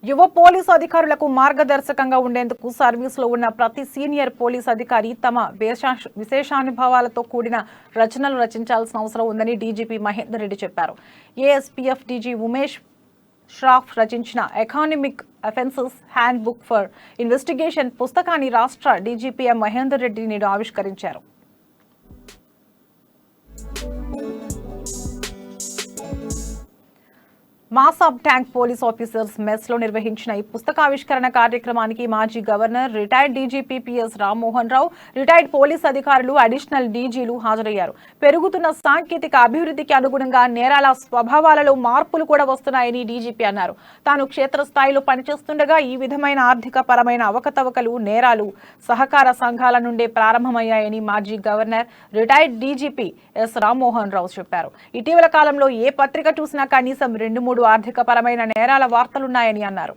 యువ పోలీసు అధికారులకు మార్గదర్శకంగా ఉండేందుకు సర్వీసులో ఉన్న ప్రతి సీనియర్ పోలీసు అధికారి తమ విశేషానుభవాలతో కూడిన రచనలు రచించాల్సిన అవసరం ఉందని డీజీపీ మహేందర్ రెడ్డి చెప్పారు. ఏఎస్పీఎఫ్ డీజీ ఉమేష్ ష్రాఫ్ రచించిన economic offences handbook for investigation పుస్తకాన్ని రాష్ట్ర డీజీపీ మహేందర్ రెడ్డి నేడు ఆవిష్కరించారు. Masab Tank police officers mess లో నిర్వహించిన ఈ పుస్తకావిష్కరణ కార్యక్రమానికి మాజీ governor, retired DGP PS Rammohan Rao, retired police అధికారులు, అడిషనల్ డీజీలు హాజరయ్యారు. పెరుగుతున్న సాంకేతిక అభివృద్ధికి అనుగుణంగా నేరాల స్వభావాలలో మార్పులు కూడా వస్తున్నాయని డీజీపీ అన్నారు. తాను క్షేత్రస్థాయిలో పనిచేస్తుండగా ఈ విధమైన ఆర్థిక పరమైన అవకతవకలు, నేరాలు సహకార సంఘాల నుండే ప్రారంభమయ్యాయని మాజీ governor, retired DGP S Rammohan Rao చెప్పారు. ఇటీవల కాలంలో ఏ పత్రిక చూసినా కనీసం 2-3 ఆర్థిక పరమైన నేరాల వార్తలున్నాయని అన్నారు.